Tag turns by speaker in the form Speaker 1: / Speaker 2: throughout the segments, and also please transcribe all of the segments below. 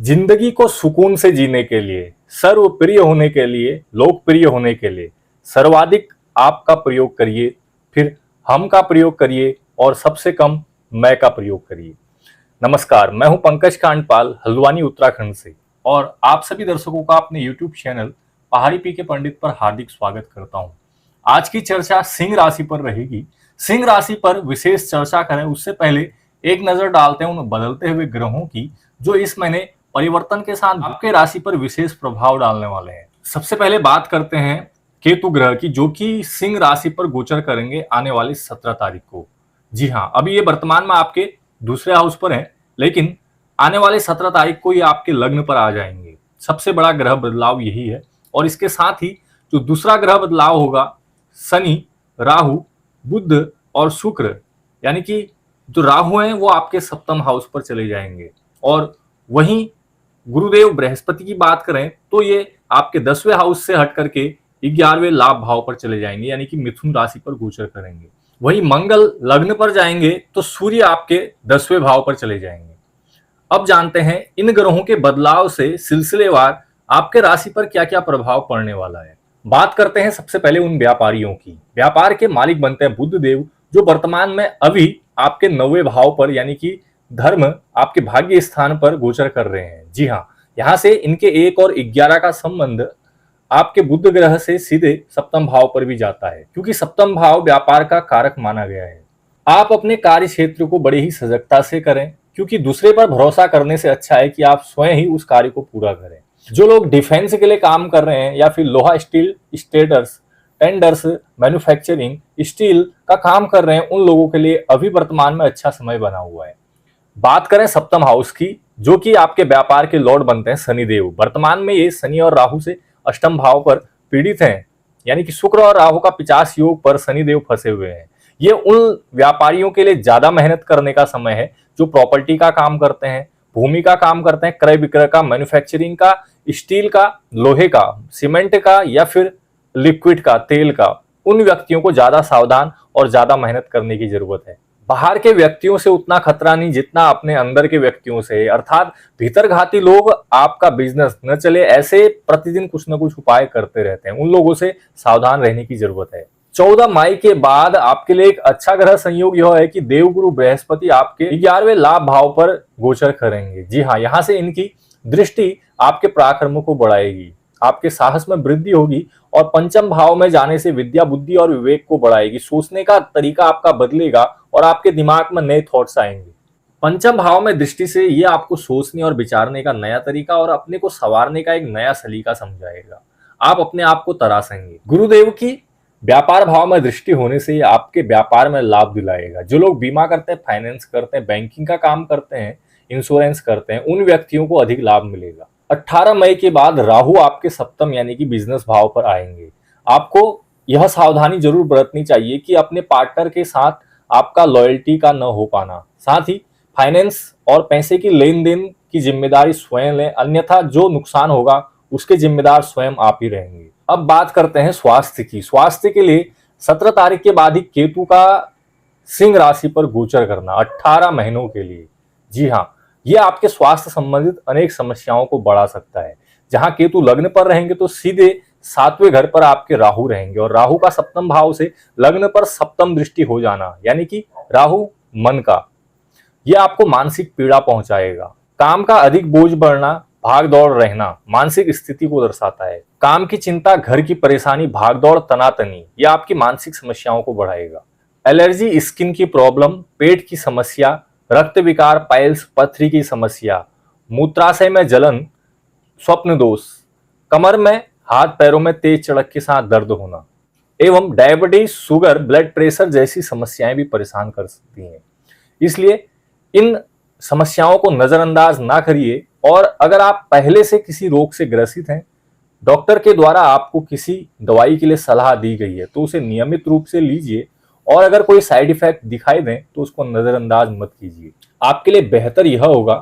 Speaker 1: जिंदगी को सुकून से जीने के लिए, सर्वप्रिय होने के लिए, लोकप्रिय होने के लिए सर्वाधिक आप का प्रयोग करिए, फिर हम का प्रयोग करिए और सबसे कम मैं का प्रयोग करिए। नमस्कार, मैं हूं पंकज कांडपाल हल्द्वानी उत्तराखंड से और आप सभी दर्शकों का अपने YouTube चैनल पहाड़ी पी के पंडित पर हार्दिक स्वागत करता हूं। आज की चर्चा सिंह राशि पर रहेगी। सिंह राशि पर विशेष चर्चा करें उससे पहले एक नजर डालते हैं उन बदलते हुए ग्रहों की जो इस महीने परिवर्तन के साथ आपके राशि पर विशेष प्रभाव डालने वाले हैं। सबसे पहले बात करते हैं केतु ग्रह की, जो कि सिंह राशि पर गोचर करेंगे आने वाली 17 तारीख को। जी हाँ, अभी ये वर्तमान में आपके दूसरे हाउस पर है, लेकिन आने वाले 17 तारीख को ये आपके लग्न पर आ जाएंगे। सबसे बड़ा ग्रह बदलाव यही है। और इसके साथ ही जो दूसरा ग्रह बदलाव होगा, शनि, राहु, बुध और शुक्र, यानी कि जो राहु हैं वो आपके सप्तम हाउस पर चले जाएंगे। और वहीं गुरुदेव बृहस्पति की बात करें तो ये आपके 10वें हाउस से हट करके 11वें लाभ भाव पर चले जाएंगे, यानी कि मिथुन राशि पर गोचर करेंगे। वहीं मंगल लग्न पर जाएंगे तो सूर्य आपके 10वें भाव पर चले जाएंगे। अब जानते हैं इन ग्रहों के बदलाव से सिलसिलेवार आपके राशि पर क्या क्या प्रभाव पड़ने वाला है। बात करते हैं सबसे पहले उन व्यापारियों की। व्यापार के मालिक बनते हैं बुध देव, जो वर्तमान में अभी आपके 9वें भाव पर यानी कि धर्म आपके भाग्य स्थान पर गोचर कर रहे हैं। जी हाँ, यहाँ से इनके 1 और 11 का संबंध आपके बुध ग्रह से सीधे सप्तम भाव पर भी जाता है, क्योंकि सप्तम भाव व्यापार का कारक माना गया है। आप अपने कार्य क्षेत्र को बड़े ही सजगता से करें, क्योंकि दूसरे पर भरोसा करने से अच्छा है कि आप स्वयं ही उस कार्य को पूरा करें। जो लोग डिफेंस के लिए काम कर रहे हैं या फिर लोहा स्टील स्टेटर्स टेंडर्स मैन्युफैक्चरिंग स्टील का काम कर रहे हैं, उन लोगों के लिए अभी वर्तमान में अच्छा समय बना हुआ है। बात करें सप्तम हाउस की, जो कि आपके व्यापार के लॉर्ड बनते हैं शनिदेव। वर्तमान में ये शनि और राहु से अष्टम भाव पर पीड़ित हैं, यानी कि शुक्र और राहु का 50 योग पर शनिदेव फंसे हुए हैं। ये उन व्यापारियों के लिए ज्यादा मेहनत करने का समय है जो प्रॉपर्टी का काम करते हैं, भूमि का काम करते हैं, क्रय विक्रय का, मैन्युफैक्चरिंग का, स्टील का, लोहे का, सीमेंट का या फिर लिक्विड का, तेल का। उन व्यक्तियों को ज्यादा सावधान और ज्यादा मेहनत करने की जरूरत है। बाहर के व्यक्तियों से उतना खतरा नहीं जितना अपने अंदर के व्यक्तियों से है, अर्थात भीतरघाती लोग आपका बिजनेस न चले ऐसे प्रतिदिन कुछ न कुछ उपाय करते रहते हैं, उन लोगों से सावधान रहने की जरूरत है। 14 मई के बाद आपके लिए एक अच्छा ग्रह संयोग यह है कि देवगुरु बृहस्पति आपके 11वें लाभ भाव पर गोचर करेंगे। जी हाँ, यहाँ से इनकी दृष्टि आपके पराक्रम को बढ़ाएगी, आपके साहस में वृद्धि होगी और पंचम भाव में जाने से विद्या, बुद्धि और विवेक को बढ़ाएगी। सोचने का तरीका आपका बदलेगा और आपके दिमाग में नए थॉट्स आएंगे। पंचम भाव में दृष्टि से ये आपको सोचने और विचारने का नया तरीका और अपने को संवारने का एक नया सलीका समझाएगा। आप अपने आप को तरासेंगे। गुरुदेव की व्यापार भाव में दृष्टि होने से ये आपके व्यापार में लाभ दिलाएगा। जो लोग बीमा करते हैं, फाइनेंस करते हैं, बैंकिंग का काम करते हैं, इंश्योरेंस करते हैं, उन व्यक्तियों को अधिक लाभ मिलेगा। 18 मई के बाद राहु आपके सप्तम यानी कि बिजनेस भाव पर आएंगे। आपको यह सावधानी जरूर बरतनी चाहिए कि अपने पार्टनर के साथ आपका लॉयल्टी का न हो पाना। साथ ही फाइनेंस और पैसे की लेन देन की जिम्मेदारी स्वयं लें, अन्यथा जो नुकसान होगा उसके जिम्मेदार स्वयं आप ही रहेंगे। अब बात करते हैं स्वास्थ्य की। स्वास्थ्य के लिए 17 तारीख के बाद ही केतु का सिंह राशि पर गोचर करना 18 महीनों के लिए। जी हाँ, ये आपके स्वास्थ्य संबंधित अनेक समस्याओं को बढ़ा सकता है। जहां केतु लग्न पर रहेंगे तो सीधे 7वें घर पर आपके राहु रहेंगे और राहु का सप्तम भाव से लग्न पर सप्तम दृष्टि हो जाना, यानी कि राहु मन का, ये आपको मानसिक पीड़ा पहुंचाएगा। काम का अधिक बोझ बढ़ना, भाग दौड़ रहना मानसिक स्थिति को दर्शाता है। काम की चिंता, घर की परेशानी, भाग दौड़, तनातनी, ये आपकी मानसिक समस्याओं को बढ़ाएगा। एलर्जी, स्किन की प्रॉब्लम, पेट की समस्या, रक्त विकार, पाइल्स, पथरी की समस्या, मूत्राशय में जलन, स्वप्न दोष, कमर में, हाथ पैरों में तेज चड़क के साथ दर्द होना एवं डायबिटीज, शुगर, ब्लड प्रेशर जैसी समस्याएं भी परेशान कर सकती हैं। इसलिए इन समस्याओं को नजरअंदाज ना करिए और अगर आप पहले से किसी रोग से ग्रसित हैं, डॉक्टर के द्वारा आपको किसी दवाई के लिए सलाह दी गई है तो उसे नियमित रूप से लीजिए और अगर कोई साइड इफेक्ट दिखाई दें तो उसको नजरअंदाज मत कीजिए। आपके लिए बेहतर यह होगा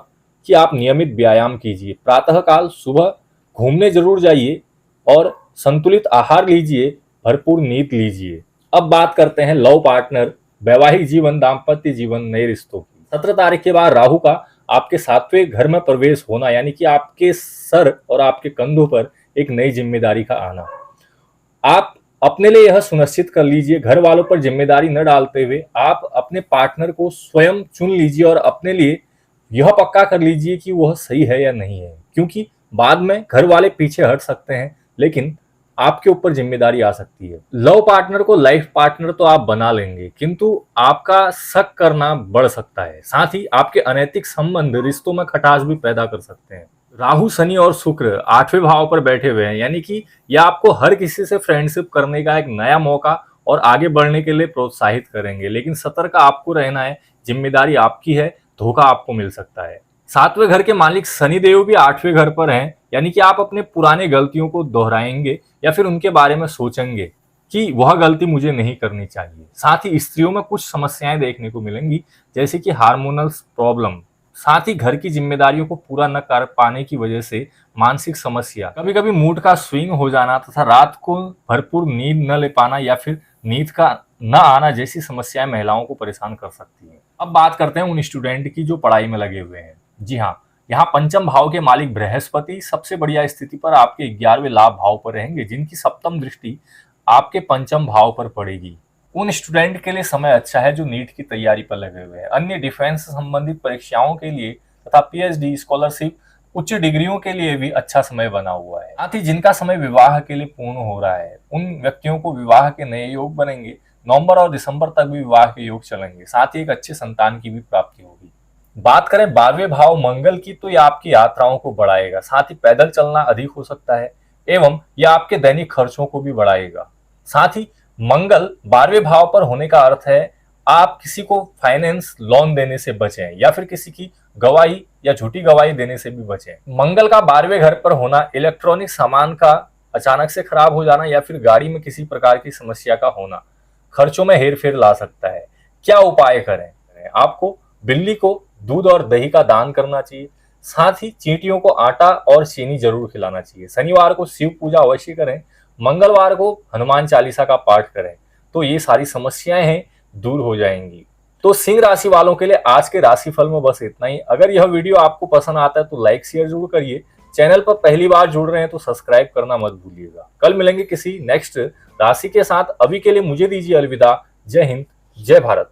Speaker 1: कि आप नियमित व्यायाम कीजिए, प्रातःकाल सुबह घूमने जरूर जाइए और संतुलित आहार लीजिए, भरपूर नींद लीजिए। अब बात करते हैं लव पार्टनर, वैवाहिक जीवन, दाम्पत्य जीवन, नए रिश्तों की। 17 तारीख के बाद राहु का आपके सातवें घर में प्रवेश होना, यानी कि आपके सर और आपके कंधों पर एक नई जिम्मेदारी का आना। आप अपने लिए यह सुनिश्चित कर लीजिए, घर वालों पर जिम्मेदारी न डालते हुए आप अपने पार्टनर को स्वयं चुन लीजिए और अपने लिए यह पक्का कर लीजिए कि वह सही है या नहीं है, क्योंकि बाद में घर वाले पीछे हट सकते हैं लेकिन आपके ऊपर जिम्मेदारी आ सकती है। लव पार्टनर को लाइफ पार्टनर तो आप बना लेंगे, किंतु आपका शक करना बढ़ सकता है। साथ ही आपके अनैतिक संबंध रिश्तों में खटास भी पैदा कर सकते हैं। राहु, शनि और शुक्र 8वें भाव पर बैठे हुए हैं, यानी कि यह आपको हर किसी से फ्रेंडशिप करने का एक नया मौका और आगे बढ़ने के लिए प्रोत्साहित करेंगे, लेकिन सतर्क आपको रहना है, जिम्मेदारी आपकी है, धोखा आपको मिल सकता है। 7वें घर के मालिक शनिदेव भी 8वें घर पर हैं, यानी कि आप अपने पुराने गलतियों को दोहराएंगे या फिर उनके बारे में सोचेंगे कि वह गलती मुझे नहीं करनी चाहिए। साथ ही स्त्रियों में कुछ समस्याएं देखने को मिलेंगी, जैसे कि हार्मोनल प्रॉब्लम। साथ ही घर की जिम्मेदारियों को पूरा न कर पाने की वजह से मानसिक समस्या, कभी कभी मूड का स्विंग हो जाना तथा रात को भरपूर नींद न ले पाना या फिर नींद का न आना जैसी समस्याएं महिलाओं को परेशान कर सकती हैं। अब बात करते हैं उन स्टूडेंट की जो पढ़ाई में लगे हुए हैं। जी हाँ, यहाँ पंचम भाव के मालिक बृहस्पति सबसे बढ़िया स्थिति पर आपके 11वें लाभ भाव पर रहेंगे, जिनकी सप्तम दृष्टि आपके पंचम भाव पर पड़ेगी। उन स्टूडेंट के लिए समय अच्छा है जो नीट की तैयारी पर लगे हुए हैं। अन्य डिफेंस से संबंधित परीक्षाओं के लिए तथा पीएचडी, स्कॉलरशिप, उच्च डिग्रियों के लिए भी अच्छा समय बना हुआ है। साथ ही जिनका समय विवाह के लिए पूर्ण हो रहा है, उन व्यक्तियों को विवाह के नए योग बनेंगे। नवंबर और दिसंबर तक भी विवाह के योग चलेंगे। साथ ही एक अच्छे संतान की भी प्राप्ति होगी। बात करें 12वें भाव मंगल की, तो यह आपकी यात्राओं को बढ़ाएगा। साथ ही पैदल चलना अधिक हो सकता है एवं यह आपके दैनिक खर्चों को भी बढ़ाएगा। साथ ही मंगल 12वें भाव पर होने का अर्थ है आप किसी को फाइनेंस लोन देने से बचें या फिर किसी की गवाही या झूठी गवाही देने से भी बचें। मंगल का 12वें घर पर होना इलेक्ट्रॉनिक सामान का अचानक से खराब हो जाना या फिर गाड़ी में किसी प्रकार की समस्या का होना खर्चों में हेरफेर ला सकता है। क्या उपाय करें? आपको बिल्ली को दूध और दही का दान करना चाहिए। साथ ही चींटियों को आटा और चीनी जरूर खिलाना चाहिए। शनिवार को शिव पूजा अवश्य करें। मंगलवार को हनुमान चालीसा का पाठ करें, तो ये सारी समस्याएं हैं दूर हो जाएंगी। तो सिंह राशि वालों के लिए आज के राशिफल में बस इतना ही। अगर यह वीडियो आपको पसंद आता है तो लाइक शेयर जरूर करिए। चैनल पर पहली बार जुड़ रहे हैं तो सब्सक्राइब करना मत भूलिएगा। कल मिलेंगे किसी नेक्स्ट राशि के साथ। अभी के लिए मुझे दीजिए अलविदा। जय हिंद, जय भारत।